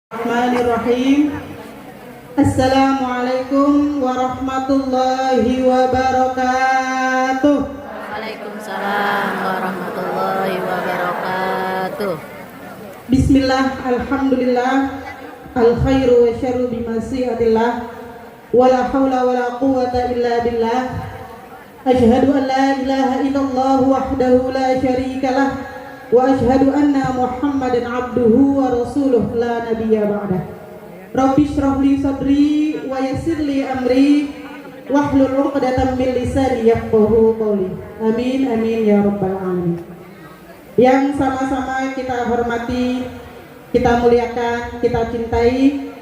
Bismillahirrahmanirrahim. Assalamualaikum warahmatullahi wabarakatuh. Waalaikumsalam warahmatullahi wabarakatuh. Bismillah, alhamdulillah, al khairu wa syarru bimasyiatillah, wala haula wala quwata illa billah. Asyhadu an la ilaha illallah wahdahu la syarikalah wa asyhadu anna Muhammadan abduhu wa rasuluh la nabiyya ba'dah. Rabbi shrah li sadri wa yassir li amri wahlul 'uqdatam min lisani yafqahu qawli. Amin amin ya rabbal alamin. Yang sama-sama kita hormati, kita muliakan, kita cintai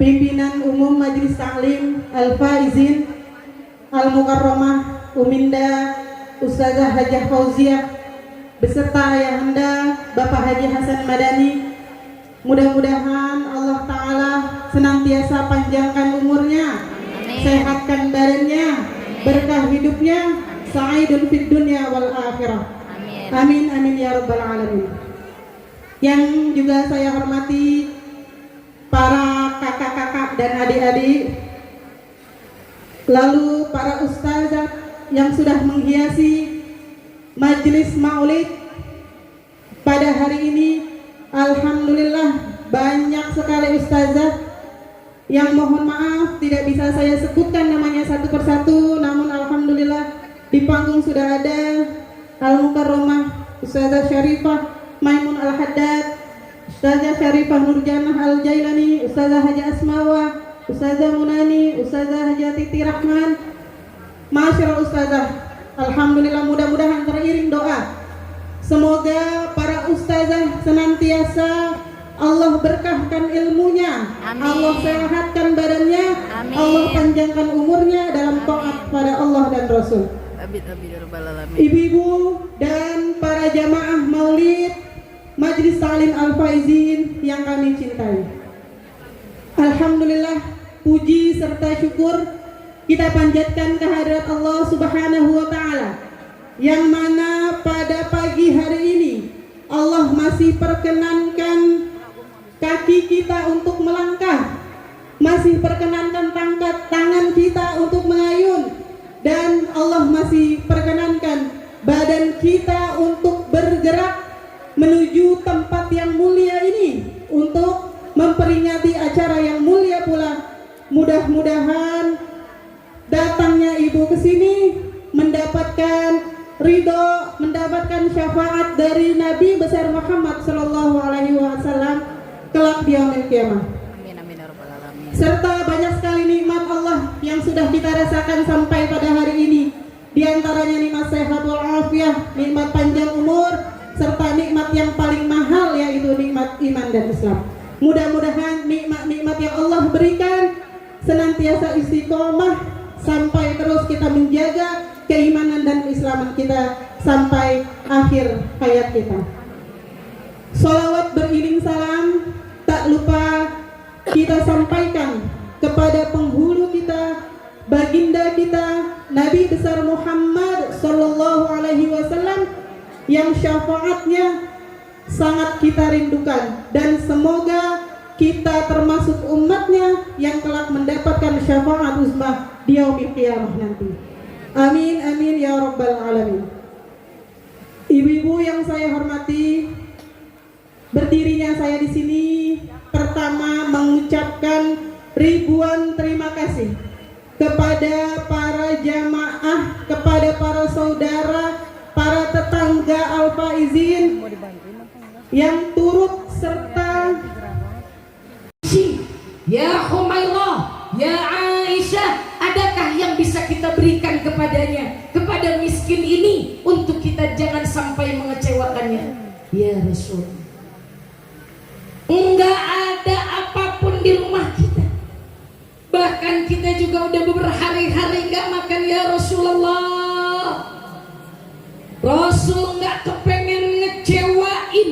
pimpinan umum Majelis Taklim Al-Faizin Al-Mukarramah Uminda Ustazah Hajah Fauziah beserta ayahanda Bapak Haji Hasan Madani. Mudah-mudahan Allah Ta'ala senantiasa panjangkan umurnya, sehatkan badannya, berkah hidupnya, sa'idun fid dunya wal akhirah. Amin amin ya rabbal alamin. Yang juga saya hormati para kakak-kakak dan adik-adik, lalu para ustazah yang sudah menghiasi Majelis Maulid pada hari ini. Alhamdulillah banyak sekali ustazah yang mohon maaf tidak bisa saya sebutkan namanya satu persatu, namun alhamdulillah di panggung sudah ada Al-Mukarramah Ustazah Syarifah Maimun Al-Haddad, Ustazah Syarifah Nurjanah Al-Jailani, Ustazah Haji Asmawa, Ustazah Munani, Ustazah Haji Titi Rahman. Masyaallah ustazah, alhamdulillah, mudah-mudahan teriring doa. Semoga para ustazah senantiasa Allah berkahkan ilmunya, Amin. Allah sehatkan badannya, Amin. Allah panjangkan umurnya dalam taat pada Allah dan Rasul. Amin amin ya rabbal alamin. Ibu-ibu dan para jamaah Maulid Majelis Taklim Al-Faizin yang kami cintai, alhamdulillah, puji serta syukur kita panjatkan kehadirat Allah Subhanahu wa Ta'ala, yang mana pada pagi hari ini Allah masih perkenankan kaki kita untuk melangkah, masih perkenankan tangan kita untuk mengayun, dan Allah masih perkenankan badan kita untuk bergerak menuju tempat yang mulia ini untuk memperingati acara yang mulia pula. Mudah-mudahan datangnya ibu ke sini mendapatkan ridho, mendapatkan syafaat dari Nabi besar Muhammad sallallahu alaihi wasallam kelak di yaumil qiyamah. Amin amin ya rabbal alamin. Serta banyak sekali nikmat Allah yang sudah kita rasakan sampai pada hari ini. Di antaranya nikmat sehat wal afiyah, nikmat panjang umur, serta nikmat yang paling mahal yaitu nikmat iman dan Islam. Mudah-mudahan nikmat-nikmat yang Allah berikan senantiasa istiqomah sampai terus kita menjaga keimanan dan keislaman kita sampai akhir hayat kita. Sholawat beriring salam tak lupa kita sampaikan kepada penghulu kita, baginda kita, Nabi besar Muhammad sallallahu alaihi wasallam, yang syafaatnya sangat kita rindukan, dan semoga kita termasuk umatnya yang kelak mendapatkan syafaat uzmah di yaumil qiyamah nanti. Amin amin ya rabbal alamin. Ibu-ibu yang saya hormati, berdirinya saya di sini pertama mengucapkan ribuan terima kasih kepada para jamaah, kepada para saudara, para tetangga Al-Faizin yang turut serta. Ya Humairah, ya Aisyah, adakah yang bisa kita berikan kepadanya, kepada miskin ini, untuk kita jangan sampai mengecewakannya? Ya Rasul, enggak ada apapun di rumah kita, bahkan kita juga udah berhari-hari enggak makan ya Rasulullah. Rasul enggak kepengen ngecewain,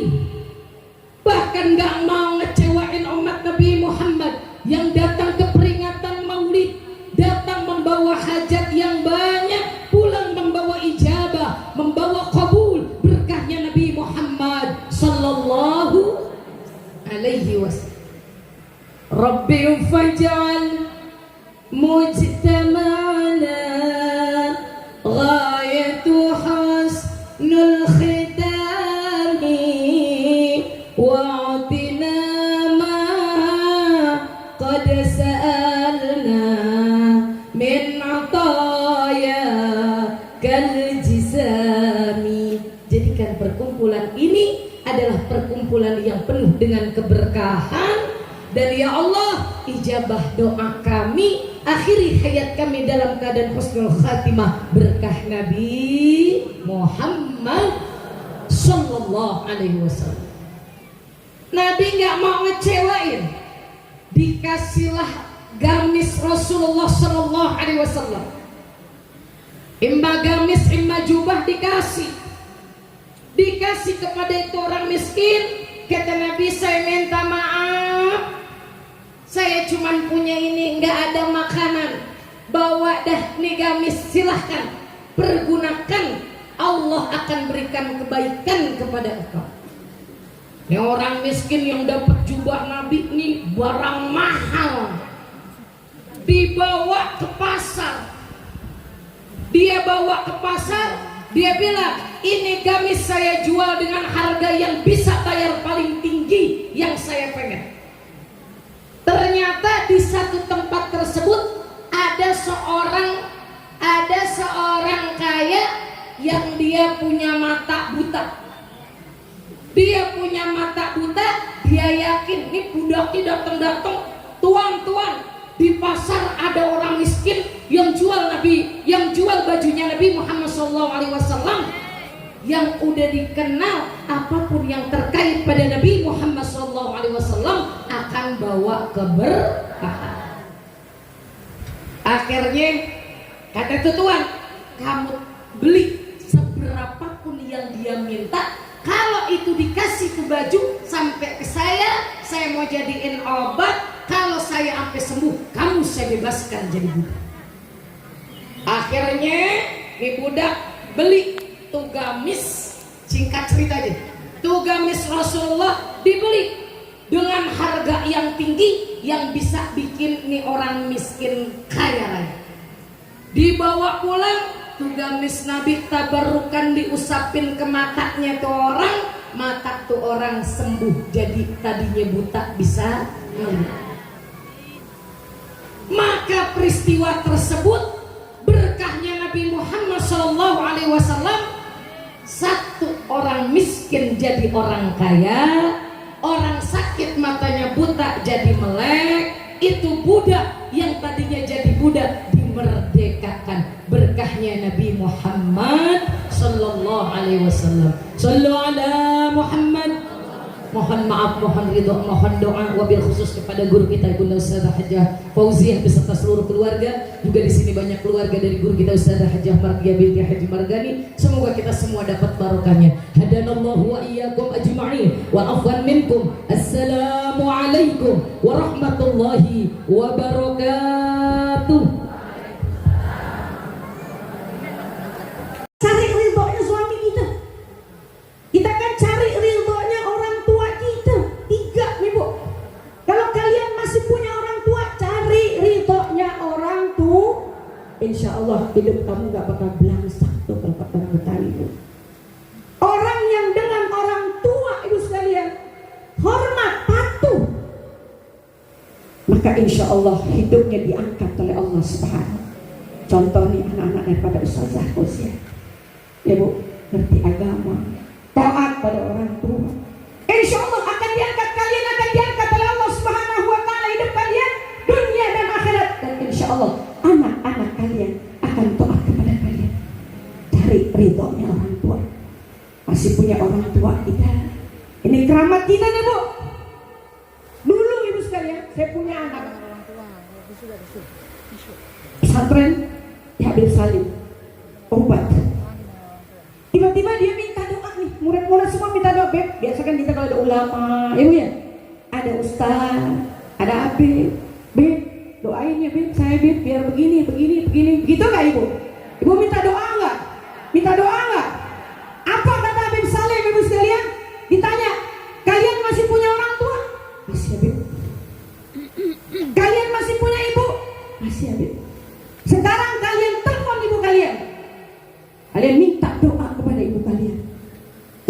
bahkan enggak mau ngecewain umat Nabi Muhammad yang datang ke peringatan Maulid, datang membawa hajat yang banyak, pulang membawa ijabah, membawa qabul berkahnya Nabi Muhammad sallallahu alaihi wasallam. Rabbi faj'al mujtama'ana ghayatu hasnul khitami wa'atina ma qad sa'alna min ataya kal jisami. Jadikan perkumpulan ini adalah perkumpulan yang penuh dengan keberkahan. Dan ya Allah, ijabah doa kami, akhiri hayat kami dalam keadaan husnul khatimah berkah Nabi Muhammad sallallahu alaihi wasallam. Nabi nggak mau ngecewain, dikasihlah gamis Rasulullah sallallahu alaihi wasallam. Imma gamis, imma jubah dikasih kepada itu orang miskin. Kata Nabi, saya minta maaf, saya cuman punya ini, nggak ada makanan. Bawa dah nih gamis, silahkan pergunakan, Allah akan berikan kebaikan kepada engkau. Ini orang miskin yang dapat jubah Nabi ini barang mahal, dibawa ke pasar. Dia bawa ke pasar, dia bilang, ini gamis saya jual dengan harga yang bisa bayar paling tinggi yang saya pengen. Ternyata di satu tempat tersebut ada seorang kaya yang dia punya mata buta. Dia punya mata buta, dia yakin ini budaknya datang-datang, tuan-tuan, di pasar ada orang miskin yang jual bajunya Nabi Muhammad SAW, yang udah dikenal apapun yang terkait pada Nabi Muhammad SAW akan bawa keberkahan. Akhirnya kata tuan, kamu beli seberapapun yang dia minta, kalau itu dikasih ke baju sampai ke saya mau jadiin obat, kalau saya sampai sembuh, kamu saya bebaskan jadi budak. Akhirnya nih budak beli tuh gamis, singkat cerita aja, tuh gamis Rasulullah dibeli dengan harga yang tinggi yang bisa bikin nih orang miskin kaya raya. Dibawa pulang tuh gamis Nabi, tabarukan diusapin ke matanya tuh orang, mata tuh orang sembuh, jadi tadinya buta bisa melihat. Maka peristiwa tersebut berkahnya Nabi Muhammad SAW, satu orang miskin jadi orang kaya, orang sakit matanya buta jadi melek, itu budak yang tadinya jadi budak dimerdekakan. Berkahnya Nabi Muhammad sallallahu alaihi wasallam. Sallu ala Muhammad. Mohon maaf, mohon ridho, mohon doa wabil khusus kepada guru kita Ibunda Ustazah Hajjah Fauziah beserta seluruh keluarga. Juga di sini banyak keluarga dari guru kita Ustazah Hajjah Margia binti Haji Margani. Semoga kita semua dapat barokahnya. Hadanallahu wa iyyakum ajma'in wa afwan minkum. Assalamualaikum warahmatullahi wabarakatuh. Cari ridhonya suami kita. Kita kan cari ridhonya orang tua kita. 3 nih Bu. Kalau kalian masih punya orang tua, cari ridhonya orang tua. Insya Allah hidup kamu gak bakal belangsak tuh kalau kata Betawi Bu. Orang yang dengan orang tua ibu sekalian hormat, patuh, maka insya Allah hidupnya diangkat oleh Allah Subhanahu. Contoh nih anak-anak daripada Ustazah Fauziah. Ya Bu, ngerti agama, taat pada orang tua, insya Allah akan diangkat, kalian akan diangkat oleh Allah Subhanahu wa Ta'ala hidup kalian dunia dan akhirat. Dan insya Allah anak-anak kalian akan taat kepada kalian. Cari ridhonya orang tua. Masih punya orang tua kita, ini keramat kita nih Bu. Dulu ibu sekalian, saya punya anak pesantren di Habib Salim obat. Tiba-tiba dia minta doa nih, murid-murid semua minta doa. Beb, biasa kan kita kalau ada ulama, ibu ya, ada ustaz, ada abid, Beb, doain ya Beb, saya Beb biar begini, begitu nggak ibu? Ibu minta doa nggak? Minta doa nggak? Apa kata Habib Salim ibu sekalian? Ditanya, kalian masih punya orang tua? Masih Beb. rahasia, Bu. Sekarang kalian telepon ibu kalian. Kalian minta doa kepada ibu kalian.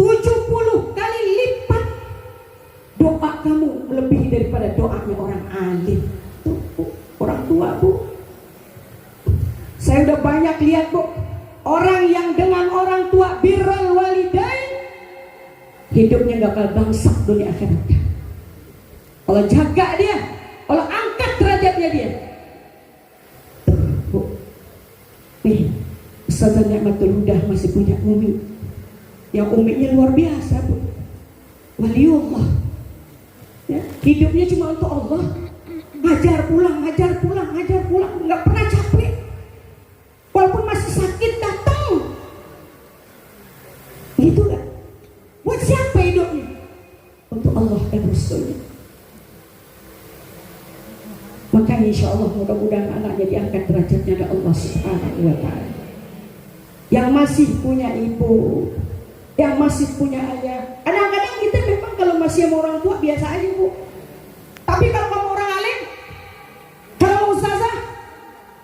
70 kali lipat doa kamu melebihi daripada doanya orang alim. Tuh, Bu, orang tua, Bu. Saya udah banyak lihat, Bu, orang yang dengan orang tua birrul walidain hidupnya gak bakal bangsak dunia akhirat. Allah jaga dia, Allah angkat derajatnya dia. Tuh, Bu. Nih, Ustazah Ni'matul Huda masih punya umi. Yang uminya luar biasa, Bu. Waliullah. Ya, hidupnya cuma untuk Allah. Ngajar pulang, ngajar pulang, ngajar pulang, nggak pernah capek. Walaupun masih sakit datang. Gitu kan? Buat siapa hidupnya? Untuk Allah dan Rasulnya. Maka insya Allah mudah-mudahan anaknya diangkat derajatnya oleh Allah Subhanahu wa Ta'ala. Yang masih punya ibu, yang masih punya ayah. Kadang-kadang kita memang kalau masih sama orang tua biasa aja, Bu. Tapi kalau kamu orang alim, kalau ustazah,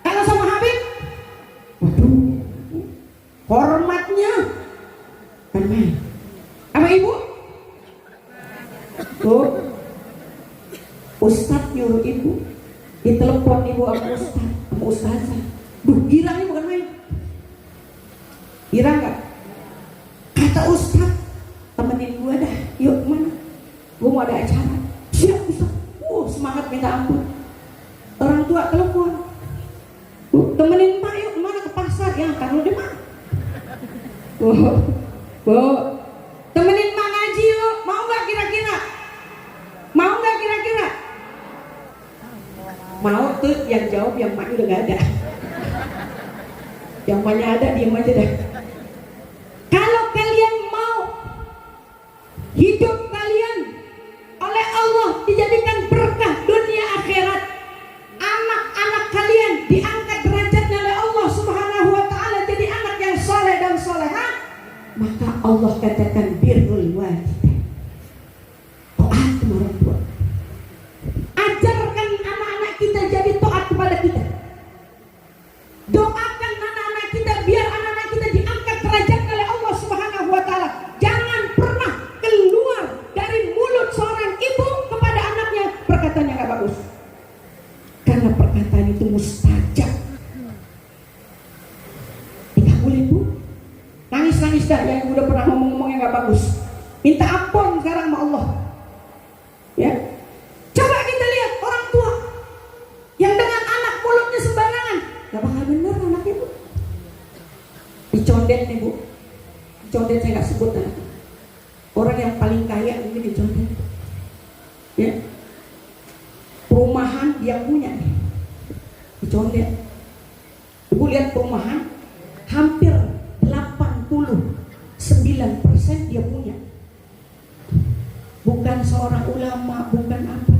kalau sama Habib, waduh, hormatnya kan main. Sama ibu, Bu, ustadz nyuruh ibu, ditelepon ibu sama ustadz, sama ustazah. Duh, girangnya bukan main. Girang gak? Kata ustadz, temenin gue dah, yuk mana? Gue mau ada acara. Siap ustadz. Semangat minta ampun. Orang tua telepon, Bu, temenin Pak yuk, mana ke pasar? Ya kan lu di mana? Bu, temenin Mak ngaji yuk. Mau gak kira-kira? Mau gak kira-kira? Mau tuh yang jawab, yang Mak udah gak ada. Yang Maknya ada, diem aja dah. Kalau kalian mau hidup kalian oleh Allah dijadikan berkah dunia akhirat, anak-anak kalian diangkat derajatnya oleh Allah Subhanahu wa Ta'ala jadi anak yang soleh dan solehah, maka Allah katakan birrul walidain, taat kepada orang tua. Ajarkan anak-anak kita jadi taat kepada kita. Doakan anak-anak kita biar anak-anak kita diangkat derajat oleh Allah Subhanahu wa Ta'ala. Jangan pernah keluar dari mulut seorang ibu kepada anaknya perkataan yang gak bagus, karena perkataan itu mustajab. Tidak boleh, Bu. Nangis-nangis dah yang udah pernah ngomong-ngomong yang gak bagus. Minta ampun sekarang sama Allah. Ya, coba kita lihat orang tua yang dengan anak mulutnya sembarangan, gak bakal bener anaknya, Bu. Dicondet nih, Bu. Dicondet, saya gak sebut anaknya. Orang yang paling kaya mungkin dicondet. Ya, perumahan dia punya nih, dicondet. Ibu lihat perumahan, hampir 89% dia punya. Bukan seorang ulama, bukan apa,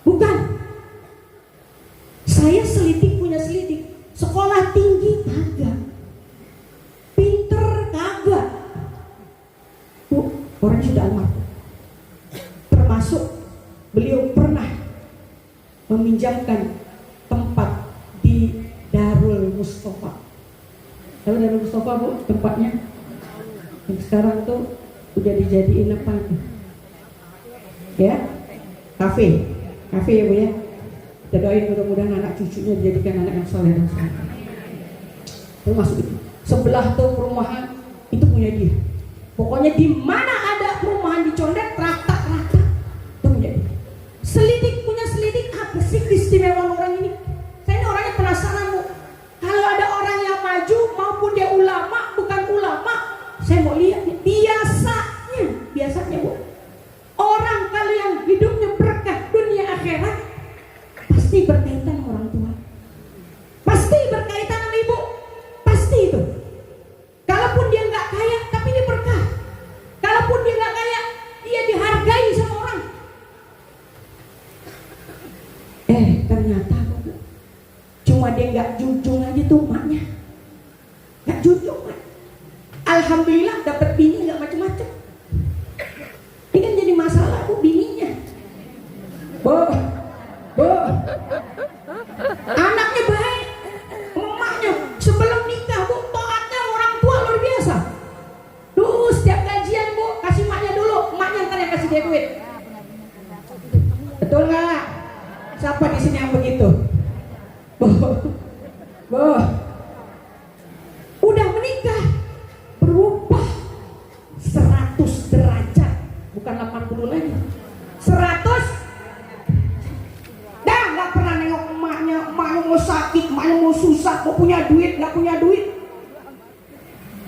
bukan. Saya selidik punya selidik, sekolah tinggi kagak, pinter kagak. Bu, orang sudah almarhum. Termasuk beliau pernah meminjamkan tempat di Darul Mustafa. Tahu Darul Mustafa, Bu, tempatnya? Yang sekarang tuh udah dijadiin apa nih? Ya, kafe ya, Bu ya. Kita doain mudah-mudahan anak cucunya dijadikan anak yang soleh dan soleh. Termasuk itu. Sebelah tuh perumahan itu punya dia. Pokoknya di mana ada perumahan dicondet, rata-rata itu punya dia. Selidik punya selidik, apa sih keistimewaan orang ini? Saya ini orangnya penasaran, Bu. Kalau ada orang yang maju maupun dia ulama, bukan ulama, saya mau lihat nih. Biasanya, Bu, orang kalau yang hidupnya berkah dunia akhirat pasti berkaitan sama orang tua, pasti berkaitan sama ibu, pasti itu. Kalaupun dia nggak kaya tapi dia berkah, kalaupun dia nggak kaya dia dihargai sama orang. Ternyata, Bu, cuma dia nggak junjung aja tuh maknya, nggak junjung, Mak. Alhamdulillah dapat bini nggak macam-macam. Ini kan jadi masalah, Bu, bininya. Bu, Betul nggak? Siapa di sini yang begitu? Boh. Udah menikah, berubah 100 derajat, bukan 80 lagi. 100. Dah nggak pernah nengok emaknya mau sakit, emaknya mau susah, mau punya duit, nggak punya duit.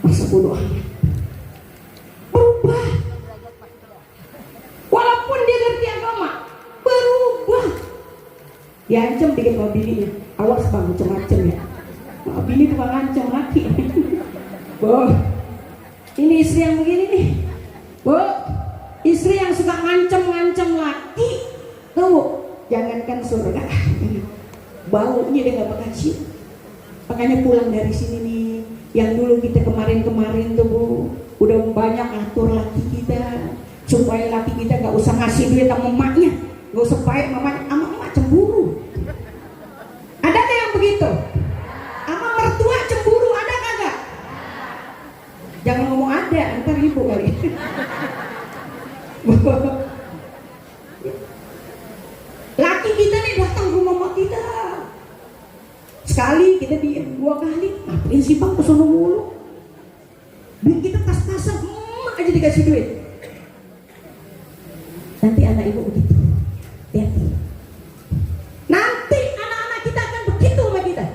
Masa bodoh amat. Berubah. Walaupun dia ngerti agama, berubah. Diancam dikit sama bininya. Awas bang, macam-macam ya. Nah, bini tukang ngancam laki. Boh, ini istri yang begini nih. Boh, istri yang suka ngancam laki. Tuh, jangankan surga, baunya dia gak bakal cium. Makanya pulang dari sini nih, yang dulu kita kemarin tuh Bu, udah banyak atur laki kita supaya laki kita gak usah ngasih duit sama emaknya, gak usah baik mamanya, sama emak cemburu. Ada gak yang begitu? Sama mertua cemburu, ada kagak? Jangan ngomong ada, ntar ibu kali. Laki kita nih datang ke rumah mak kita. Sekali kita diem, 2 kali. Ngapain sih bang kesono mulu? Duit kita pas-pasan, aja dikasih duit. Nanti anak ibu begitu. Hati-hati. Nanti anak-anak kita akan begitu sama kita.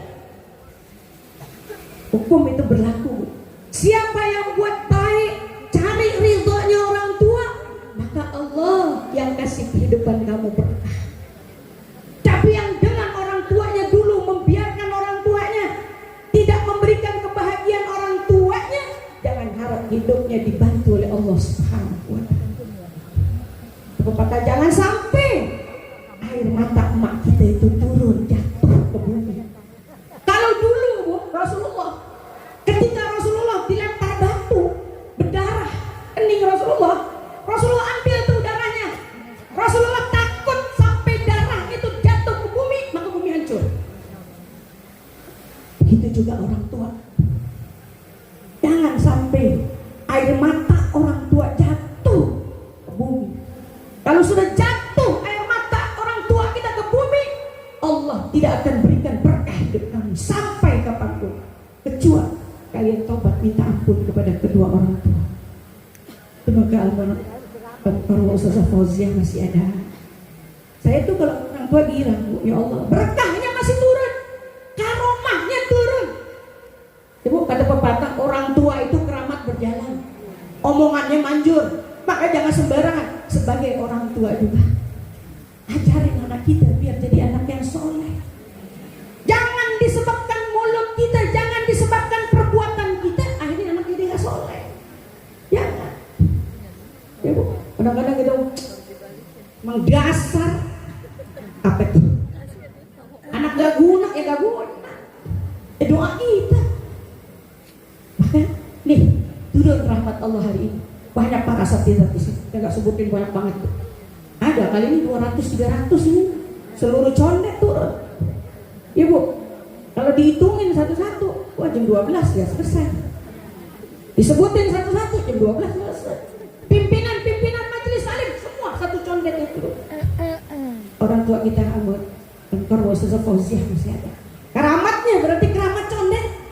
Hukum itu berlaku. Siapa yang buat baik, cari ridhonya orang tua, maka Allah yang kasih kehidupan kamu berkah. Tapi yang dengan orang tuanya dulu membiarkan orang tuanya, tidak memberikan kebahagiaan orang tuanya, jangan harap hidupnya dibantu oleh Allah Subhanahu wa ta'ala. Pepatah, jangan sampai air mata emak kita itu turun jatuh ke bumi. Kalau dulu Bu, Rasulullah, ketika Rasulullah dilempar batu berdarah, kening Rasulullah ambil tuh darahnya. Rasulullah takut sampai darah itu jatuh ke bumi, maka bumi hancur. Begitu juga orang tua. Jangan sampai air mata orang tua jatuh ke bumi. Kalau sudah jatuh air mata orang tua kita ke bumi, Allah tidak akan berikan berkah hidup kami sampai kapanpun, kecuali kalian tobat minta ampun kepada kedua orang tua. Semoga Almarhum Ustazah Fauziah masih ada. Saya tuh kalau orang tua bilang, ya Allah, berkahnya masih turun, karomahnya turun. Ibu, kata pepatah, orang tua itu keramat berjalan, omongannya manjur. Maka jangan sembarangan. Sebagai orang tua juga, ajarin anak kita biar jadi anak yang soleh. Jangan disebabkan mulut kita, jangan disebabkan perbuatan kita, akhirnya anak jadi gak soleh. Jangan. Ya Bu, kadang-kadang kita emang dasar apa itu? Anak gak guna, ya gak guna. Doa kita. Maka nih, turun rahmat Allah hari ini. Banyak para satria di sini, saya gak sebutin banyak banget tuh. Ada kali ini 200-300 ini seluruh condet turun. Ya Bu, kalau dihitungin satu-satu, wah jam 12 ya selesai. Disebutin satu-satu, jam 12 selesai. Pimpinan majelis salim semua satu condet itu. Orang tua kita Ahmad Engkor Ustazah Fauziah masih ada. Keramatnya berarti keramat condet.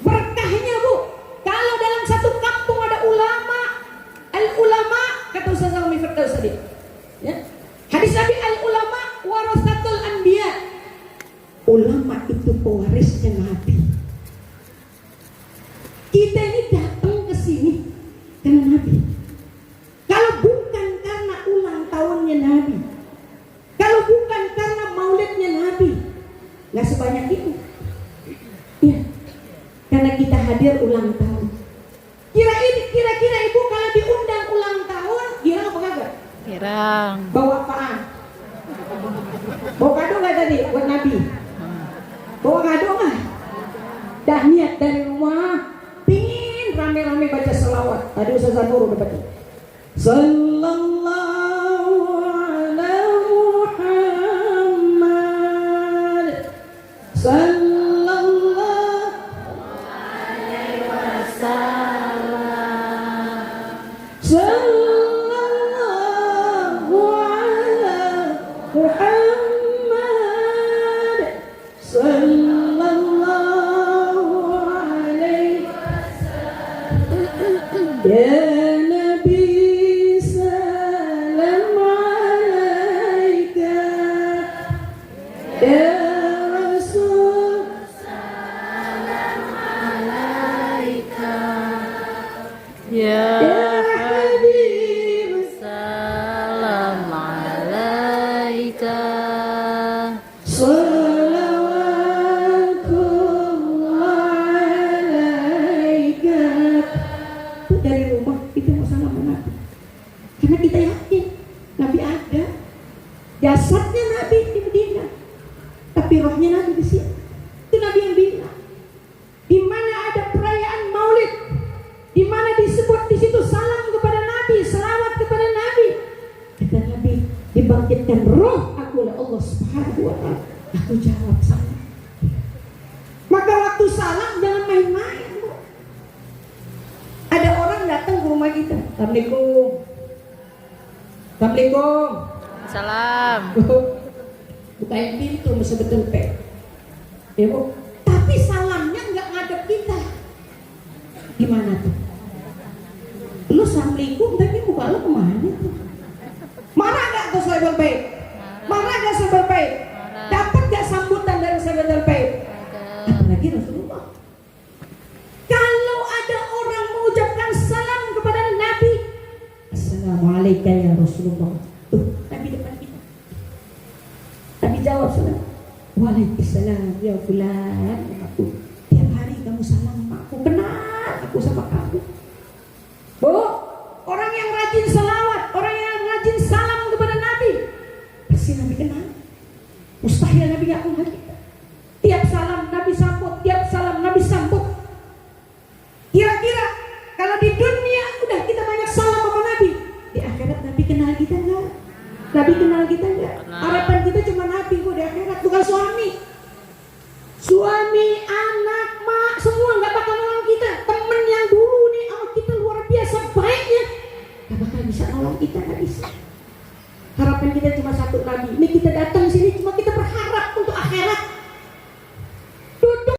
Berkahnya Bu, kalau dalam satu kampung ada ulama, al-ulama kata Ustazah Umi Firdaus tadi, ya. Hadis Nabi, al-ulama warasatul anbiya. Ulama itu pewarisnya Nabi. Kita ini datang ke sini karena Nabi. Kalau bukan karena ulang tahunnya Nabi, kalau bukan karena maulidnya Nabi, nggak sebanyak itu. Ya, karena kita hadir ulang tahun. Kira-kira Ibu kalau diundang ulang tahun, girang apa kagak? Girang. Bawa apaan? Bawa kado nggak tadi buat Nabi? Bawa kado nggak? Dah niat dari rumah, pingin rame-rame baca selawat. Tadi Ustazah Nur udah baca. Sallallahu ala Muhammad. Sallallahu alaihi wasallam. Sallallahu alaihi Ya Rasul, Ya Ya Habib, salam alaika. Salawatullah alaika. Dari rumah kita mau salam sama Nabi, karena kita yakin Nabi ada, jasadnya Nabi di Medina, tapi rohnya Nabi di sini. Itu Nabi yang bilang, di mana ada perayaan Maulid, di mana disebut di situ salam kepada Nabi, selawat kepada Nabi. Kata Nabi, dibangkitkan roh aku oleh Allah Subhanahu wa Ta'ala. Aku jawab salam. Maka waktu salam jangan main-main, Bu. Ada orang datang ke rumah kita, Assalamualaikum, Assalamualaikum. Salam. Bukain pintu mesti betul pe. Ya Bu. Tapi salamnya nggak ngadep kita. Gimana tuh? Lu Assalamualaikum tapi muka lu kemana tuh? Marah gak tuh sahabat baik? Marah gak sahabat baik? Dapat gak sambutan dari sahabat baik? Apalagi Rasulullah. Kalau ada orang mengucapkan salam kepada Nabi, Assalamualaikum ya Rasulullah. Tuh, Nabi depan kita. Nabi jawab salam. Waalaikumsalam ya fulan. Aku tiap hari kamu salam sama aku, kenal aku sama kamu. Bu, orang yang rajin salawat, orang yang rajin salam kepada Nabi, pasti Nabi kenal. Mustahil Nabi gak kenal kita. Tiap salam Nabi sambut, tiap salam Nabi sambut. Kira-kira kalau di dunia udah kita banyak salam sama Nabi, di akhirat Nabi kenal kita enggak? Nabi kenal kita enggak? Harapan kita cuma Nabi kok di akhirat, bukan suami. Suami, anak, mak, semua nggak bakal nolong kita. Temen yang dulu nih sama kita luar biasa baiknya, nggak bakal bisa nolong kita, nggak bisa. Harapan kita